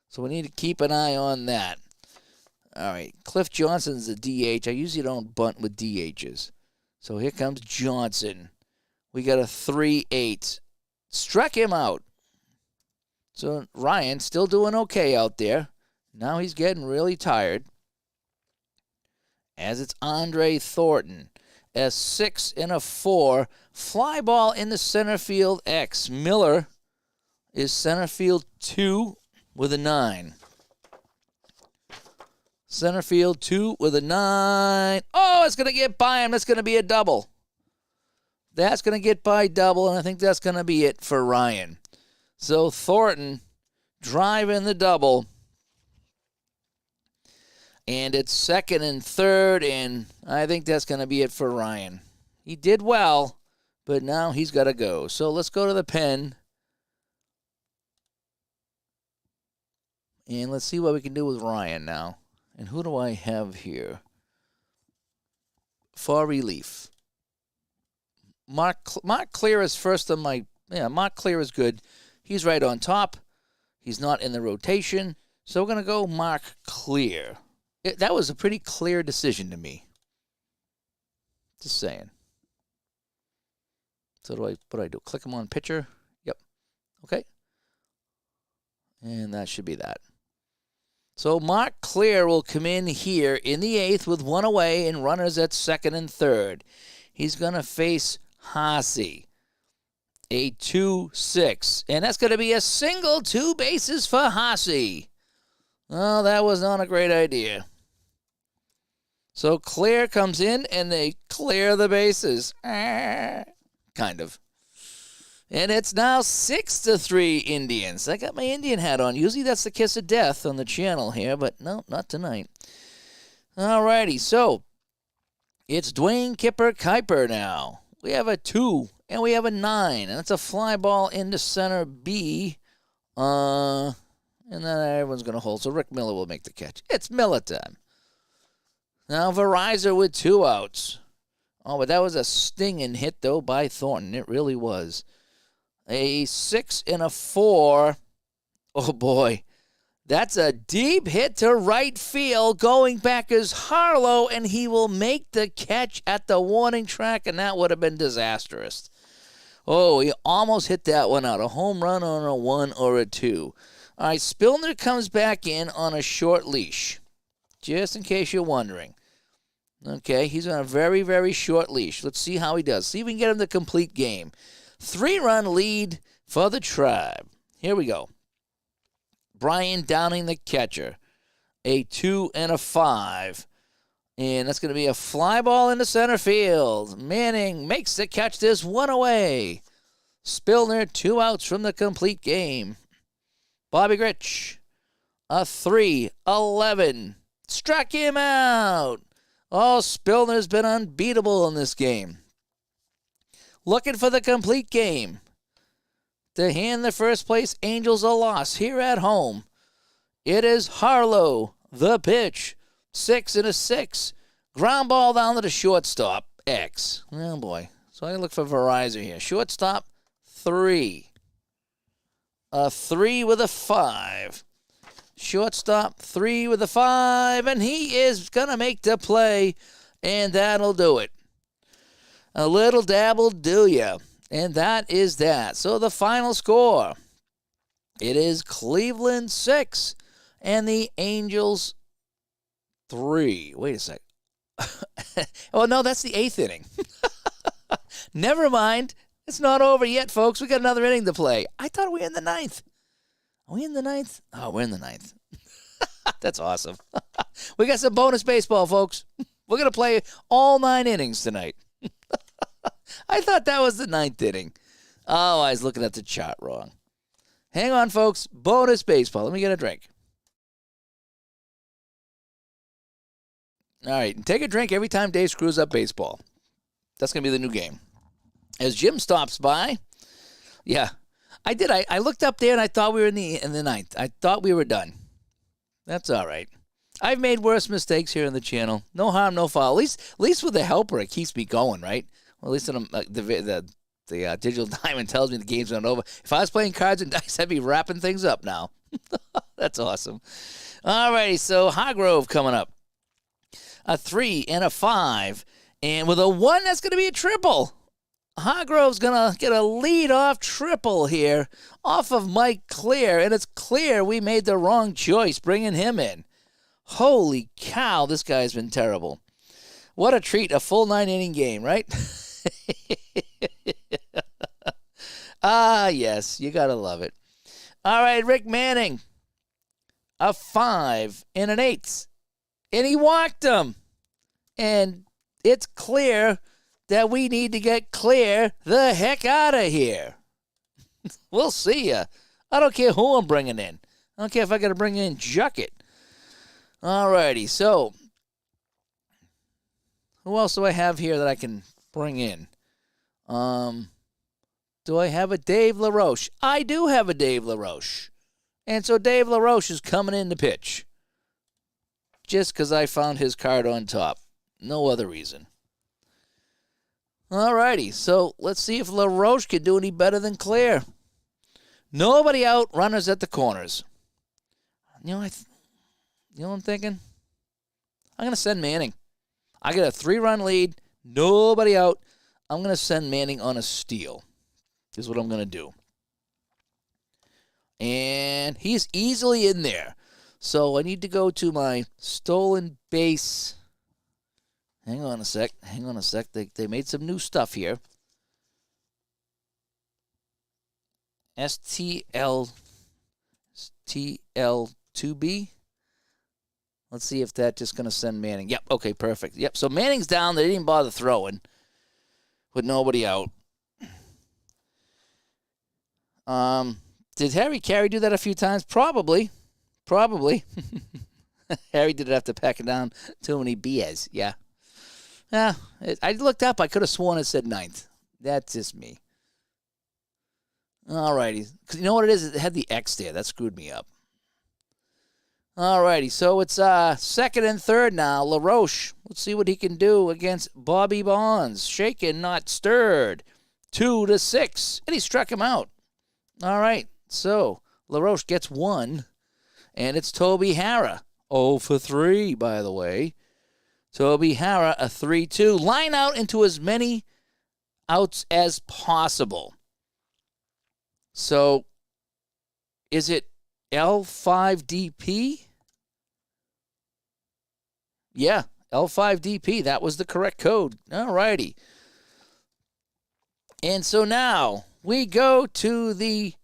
[SPEAKER 1] So we need to keep an eye on that. All right. Cliff Johnson's the DH. I usually don't bunt with DHs. So here comes Johnson. We got a 3-8. Struck him out. So Ryan still doing okay out there. Now he's getting really tired. As it's Andre Thornton. A 6 and a 4. Fly ball in the center field X. Miller is center field 2 with a 9. Center field 2 with a 9. Oh, it's going to get by him. That's going to be a double. That's going to get by double, and I think that's going to be it for Ryan. So Thornton driving the double. And it's 2nd and 3rd, and I think that's going to be it for Ryan. He did well, but now he's got to go. So let's go to the pen. And let's see what we can do with Ryan now. And who do I have here? For relief. Mark Clear is first on my... Yeah, Mark Clear is good. He's right on top. He's not in the rotation. So we're going to go Mark Clear. That was a pretty clear decision to me. Just saying. So what do I do? Click him on pitcher? Yep. Okay. And that should be that. So Mark Clear will come in here in the 8th with 1 away and runners at 2nd and 3rd. He's going to face Haase. A 2-6. And that's going to be a single, 2 bases for Haase. Oh, that was not a great idea. So Clear comes in, and they clear the bases. Kind of. And it's now 6-3 Indians. I got my Indian hat on. Usually that's the kiss of death on the channel here, but no, not tonight. All righty, so it's Dwayne Kipper Kuiper now. We have a 2, and we have a 9, and it's a fly ball into center B. And then everyone's going to hold, so Rick Miller will make the catch. It's Miller time. Now Verizon with 2 outs. Oh, but that was a stinging hit, though, by Thornton. It really was. A 6 and a 4. Oh, boy. That's a deep hit to right field. Going back is Harlow, and he will make the catch at the warning track, and that would have been disastrous. Oh, he almost hit that one out. A home run on a 1 or a 2. All right, Spillner comes back in on a short leash, just in case you're wondering. Okay, he's on a very, very short leash. Let's see how he does. See if we can get him the complete game. 3-run lead for the Tribe. Here we go. Brian Downing, the catcher. A 2 and a 5. And that's going to be a fly ball into center field. Manning makes the catch. There's 1 away. Spillner, 2 outs from the complete game. Bobby Grich, a 3-11. Struck him out. Oh, Spillner's been unbeatable in this game. Looking for the complete game. to hand the first place Angels a loss here at home. It is Harlow, the pitch. 6 and a 6. Ground ball down to the shortstop. X. Oh, boy. So I look for Verizon here. Shortstop, 3. A 3 with a 5. Shortstop, 3 with a 5. And he is going to make the play, and that'll do it. A little dabble do ya. And that is that. So the final score, it is Cleveland 6 and the Angels 3. Wait a sec. Oh, no, that's the 8th inning. Never mind. It's not over yet, folks. We got another inning to play. I thought we were in the 9th. Are we in the 9th? Oh, we're in the 9th. That's awesome. We got some bonus baseball, folks. We're going to play all 9 innings tonight. I thought that was the 9th inning. Oh, I was looking at the chart wrong. Hang on, folks. Bonus baseball. Let me get a drink. All right. And take a drink every time Dave screws up baseball. That's going to be the new game. As Jim stops by. Yeah. I did. I looked up there and I thought we were in the 9th. I thought we were done. That's all right. I've made worse mistakes here on the channel. No harm, no foul. At least with the helper, it keeps me going, right? Well, at least the digital diamond tells me the game's not over. If I was playing cards and dice, I'd be wrapping things up now. That's awesome. All righty, so Hargrove coming up. A 3 and a 5. And with a 1, that's going to be a triple. Hargrove's going to get a lead-off triple here off of Mike Clear. And it's clear we made the wrong choice bringing him in. Holy cow, this guy's been terrible. What a treat, a full 9-inning game, right? Yes, you got to love it. All right, Rick Manning, a 5 and an 8. And he walked him. And it's clear that we need to get Clear the heck out of here. We'll see ya. I don't care who I'm bringing in. I don't care if I got to bring in Juckett. All righty, so who else do I have here that I can bring in? Do I have a Dave LaRoche? I do have a Dave LaRoche. And so Dave LaRoche is coming in to pitch. Just because I found his card on top. No other reason. All righty, so let's see if LaRoche can do any better than Clear. Nobody out, runners at the corners. You know what I'm thinking? I'm going to send Manning. I get a 3-run lead, nobody out. I'm going to send Manning on a steal. Is what I'm going to do. And he's easily in there. So I need to go to my stolen base. Hang on a sec. They made some new stuff here. STL2B. Let's see if that's just going to send Manning. Yep, okay, perfect. Yep, so Manning's down. They didn't bother throwing with nobody out. Did Harry Carey do that a few times? Probably. Harry did it after packing down too many beers. Yeah. Yeah, I looked up. I could have sworn it said 9th. That's just me. All righty. Because you know what it is? It had the X there. That screwed me up. All righty. So it's 2nd and 3rd now. LaRoche. Let's see what he can do against Bobby Bonds. Shaken, not stirred. 2-6. And he struck him out. All right. So LaRoche gets 1. And it's Toby Harrah. 0 for 3, by the way. Toby Harrah, a 3-2. Line out into as many outs as possible. So, is it L5DP? Yeah, L5DP. That was the correct code. All righty. And so now we go to the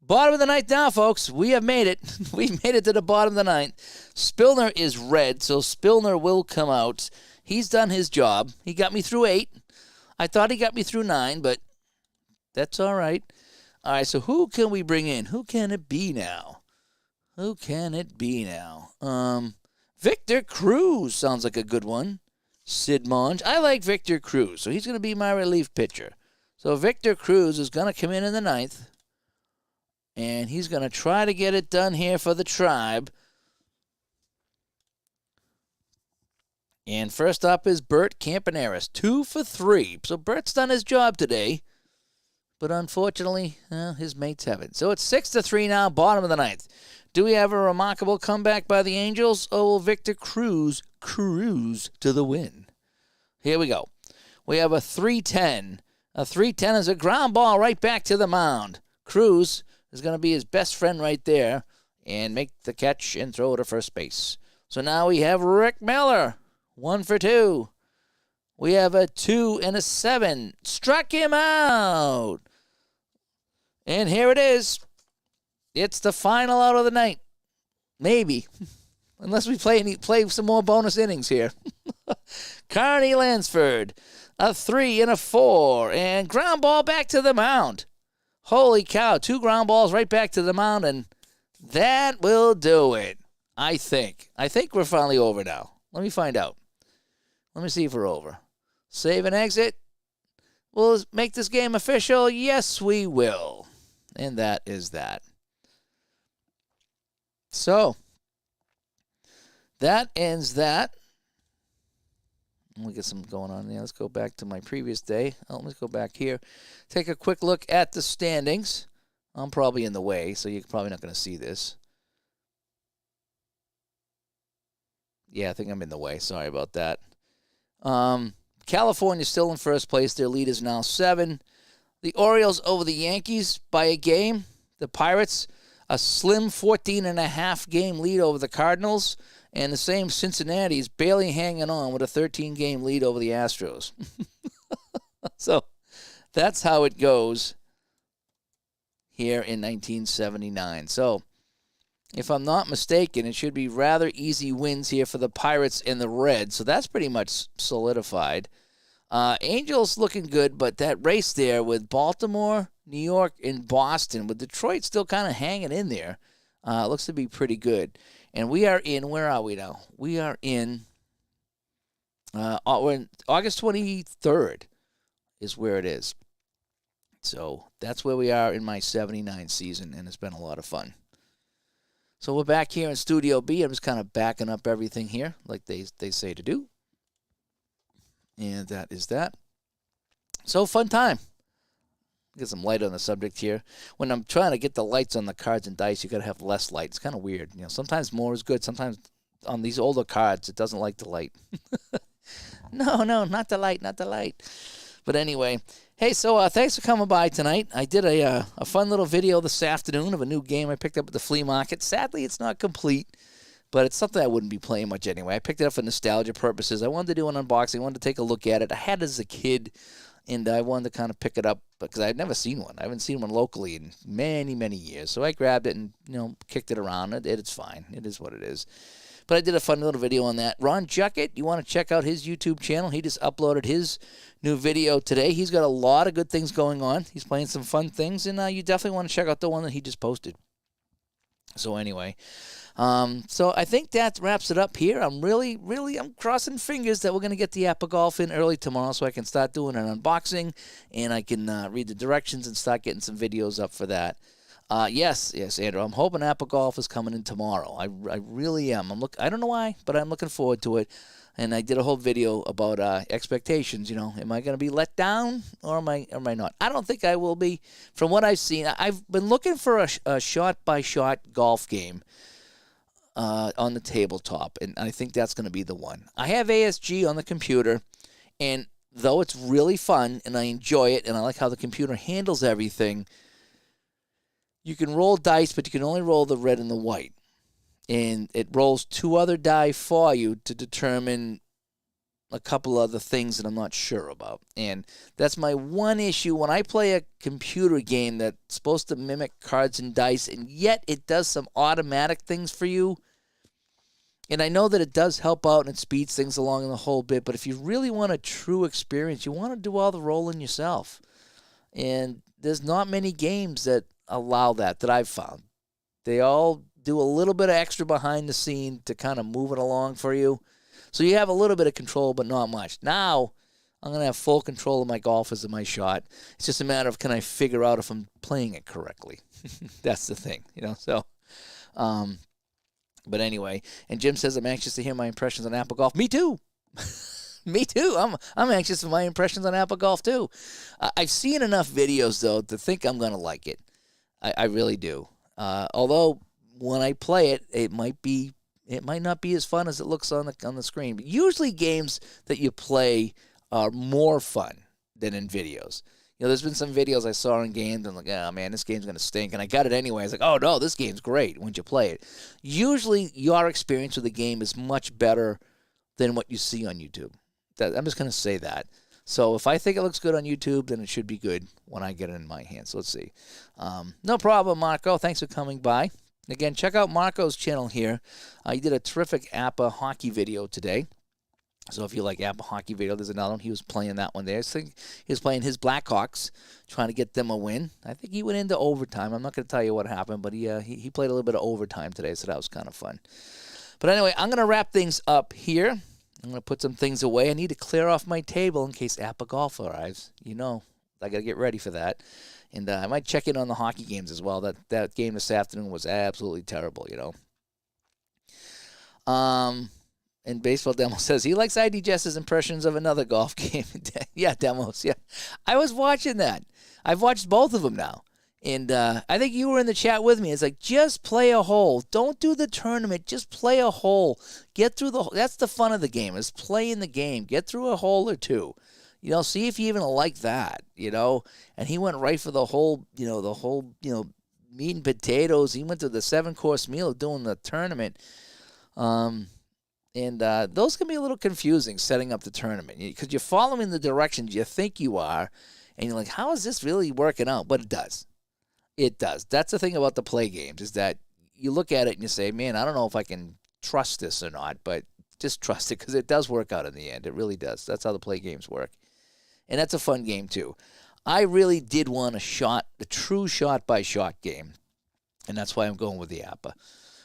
[SPEAKER 1] bottom of the 9th now, folks. We have made it. We made it to the bottom of the 9th. Spillner is red, so Spillner will come out. He's done his job. He got me through 8. I thought he got me through 9, but that's all right. All right, so who can we bring in? Who can it be now? Victor Cruz sounds like a good one. Sid Monge. I like Victor Cruz, so he's going to be my relief pitcher. So Victor Cruz is going to come in the 9th. And he's going to try to get it done here for the Tribe. And first up is Bert Campaneris, 2 for 3. So Bert's done his job today. But unfortunately, his mates haven't. So it's 6-3 now, bottom of the ninth. Do we have a remarkable comeback by the Angels, or will Victor Cruz cruise to the win? Here we go. We have a 3-10. A 3-10 is a ground ball right back to the mound. Cruz is going to be his best friend right there and make the catch and throw to first base. So now we have Rick Miller, 1 for 2. We have a 2 and a 7. Struck him out. And here it is. It's the final out of the night. Maybe. Unless we play some more bonus innings here. Carney Lansford, a 3 and a 4. And ground ball back to the mound. Holy cow, 2 ground balls right back to the mound. And that will do it, I think. I think we're finally over now. Let me find out. Let me see if we're over. Save and exit. We'll make this game official. Yes, we will. And that is that. So, that ends that. Let me get some going on there. Let's go back to my previous day. Let's go back here. Take a quick look at the standings. I'm probably in the way, so you're probably not going to see this. Yeah, I think I'm in the way. Sorry about that. California's still in first place. Their lead is now 7. The Orioles over the Yankees by a game. The Pirates, a slim 14.5 game lead over the Cardinals. And the same Cincinnati is barely hanging on with a 13-game lead over the Astros. So that's how it goes here in 1979. So if I'm not mistaken, it should be rather easy wins here for the Pirates and the Reds. So that's pretty much solidified. Angels looking good, but that race there with Baltimore, New York, and Boston, with Detroit still kind of hanging in there, looks to be pretty good. And we are in, where are we now? We are in, we're in August 23rd is where it is. So that's where we are in my 79 season, and it's been a lot of fun. So we're back here in Studio B. I'm just kind of backing up everything here like they say to do. And that is that. So fun time. Get some light on the subject here. When I'm trying to get the lights on the cards and dice, you got to have less light. It's kind of weird. You know, sometimes more is good. Sometimes on these older cards, it doesn't like the light. No, not the light, not the light. But anyway, hey, so thanks for coming by tonight. I did a fun little video this afternoon of a new game I picked up at the flea market. Sadly, it's not complete, but it's something I wouldn't be playing much anyway. I picked it up for nostalgia purposes. I wanted to do an unboxing. I wanted to take a look at it. I had it as a kid, and I wanted to kind of pick it up because I'd never seen one. I haven't seen one locally in many, many years. So I grabbed it and, kicked it around. It's fine. It is what it is. But I did a fun little video on that. Ron Juckett, you want to check out his YouTube channel. He just uploaded his new video today. He's got a lot of good things going on. He's playing some fun things, and you definitely want to check out the one that he just posted. So anyway, so I think that wraps it up here. I'm I'm crossing fingers that we're going to get the Apple Golf in early tomorrow so I can start doing an unboxing, and I can read the directions and start getting some videos up for that. Yes, Andrew. I'm hoping Apple Golf is coming in tomorrow. I really am. I don't know why, but I'm looking forward to it. And I did a whole video about expectations. Am I going to be let down or am I not? I don't think I will be. From what I've seen, I've been looking for a shot-by-shot golf game on the tabletop, and I think that's going to be the one. I have ASG on the computer, and though it's really fun and I enjoy it and I like how the computer handles everything, you can roll dice, but you can only roll the red and the white. And it rolls 2 other die for you to determine a couple other things that I'm not sure about. And that's my one issue when I play a computer game that's supposed to mimic cards and dice, and yet it does some automatic things for you. And I know that it does help out and it speeds things along in the whole bit, but if you really want a true experience, you want to do all the rolling yourself. And there's not many games that allow that I've found. They all do a little bit of extra behind the scene to kind of move it along for you. So you have a little bit of control, but not much. Now, I'm going to have full control of my golf as my shot. It's just a matter of can I figure out if I'm playing it correctly. That's the thing, So, but anyway, and Jim says I'm anxious to hear my impressions on Apple Golf. Me too. Me too. I'm anxious for my impressions on Apple Golf too. I've seen enough videos though to think I'm going to like it. I really do. Although when I play it, it might not be as fun as it looks on the screen. But usually games that you play are more fun than in videos. There's been some videos I saw in games and like, oh man, this game's gonna stink, and I got it anyway. I was like, oh no, this game's great once you play it. Usually, your experience with the game is much better than what you see on YouTube. I'm just gonna say that. So if I think it looks good on YouTube, then it should be good when I get it in my hands. So let's see. No problem, Marco. Thanks for coming by. Again, check out Marco's channel here. He did a terrific APA hockey video today. So if you like APA hockey video, there's another one. He was playing that one there. I think he was playing his Blackhawks, trying to get them a win. I think he went into overtime. I'm not going to tell you what happened, but he played a little bit of overtime today, so that was kind of fun. But anyway, I'm going to wrap things up here. I'm going to put some things away. I need to clear off my table in case APA Golf arrives. I got to get ready for that. And I might check in on the hockey games as well. That game this afternoon was absolutely terrible, And Baseball Demo says he likes ID Jess's impressions of another golf game. Yeah, Demos, yeah. I was watching that. I've watched both of them now. And I think you were in the chat with me. It's like, just play a hole. Don't do the tournament. Just play a hole. Get through that's the fun of the game, is playing the game. Get through a hole or two. See if you even like that, And he went right for the whole meat and potatoes. He went to the 7-course meal doing the tournament. And those can be a little confusing, setting up the tournament, because you're following the directions you think you are, and you're like, how is this really working out? But it does. It does. That's the thing about the play games, is that you look at it and you say, man, I don't know if I can trust this or not, but just trust it, because it does work out in the end. It really does. That's how the play games work. And that's a fun game, too. I really did want a true shot-by-shot game, and that's why I'm going with the APA.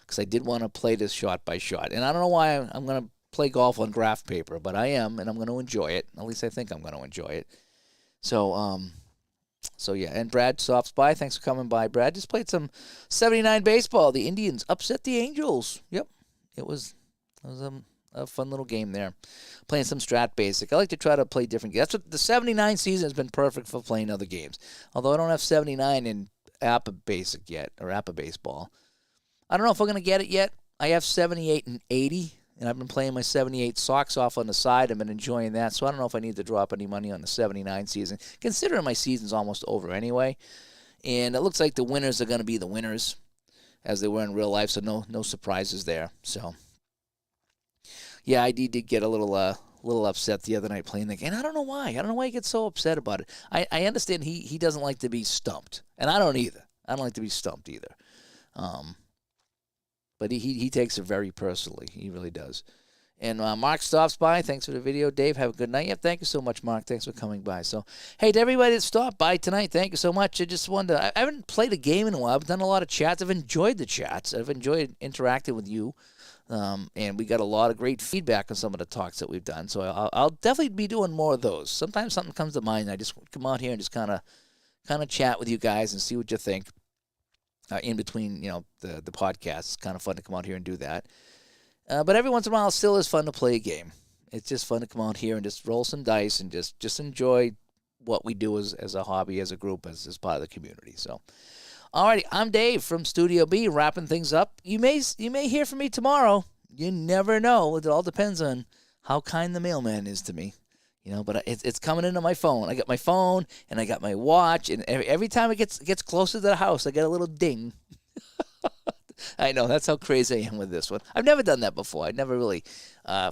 [SPEAKER 1] Because I did want to play this shot by shot. And I don't know why I'm going to play golf on graph paper, but I am, and I'm going to enjoy it. At least I think I'm going to enjoy it. So yeah. And Brad stops by. Thanks for coming by, Brad. Just played some 79 baseball. The Indians upset the Angels. Yep. It was a fun little game there. Playing some Strat Basic. I like to try to play different games. That's what the 79 season has been perfect for playing other games. Although I don't have 79 in APA Basic yet, or APA Baseball. I don't know if I'm going to get it yet. I have 78 and 80, and I've been playing my 78 socks off on the side. I've been enjoying that, so I don't know if I need to drop any money on the 79 season, considering my season's almost over anyway. And it looks like the winners are going to be the winners, as they were in real life, so no surprises there. So, yeah, I did get a little upset the other night playing the game. And I don't know why. I don't know why he gets so upset about it. I understand he doesn't like to be stumped, and I don't either. I don't like to be stumped either. But he takes it very personally. He really does. And Mark stops by. Thanks for the video. Dave, have a good night. Yep, thank you so much, Mark. Thanks for coming by. So, hey, to everybody that stopped by tonight, thank you so much. I just wanted to, I haven't played a game in a while. I've done a lot of chats. I've enjoyed the chats. I've enjoyed interacting with you. And we got a lot of great feedback on some of the talks that we've done. So I'll definitely be doing more of those. Sometimes something comes to mind. I just come out here and just kind of chat with you guys and see what you think. In between, the podcasts. It's kind of fun to come out here and do that. But every once in a while, it still is fun to play a game. It's just fun to come out here and just roll some dice and just enjoy what we do as a hobby, as a group, as part of the community. So, alrighty, I'm Dave from Studio B, wrapping things up. You may hear from me tomorrow. You never know. It all depends on how kind the mailman is to me. But it's coming into my phone. I got my phone, and I got my watch, and every time it gets closer to the house, I get a little ding. I know, that's how crazy I am with this one. I've never done that before. I've never really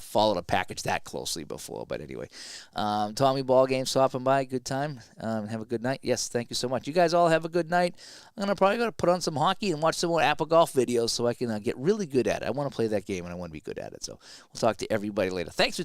[SPEAKER 1] followed a package that closely before. But anyway, Tommy Ballgame stopping by. Good time. Have a good night. Yes, thank you so much. You guys all have a good night. I'm probably going to put on some hockey and watch some more Apple Golf videos so I can get really good at it. I want to play that game, and I want to be good at it. So we'll talk to everybody later. Thanks for tuning in.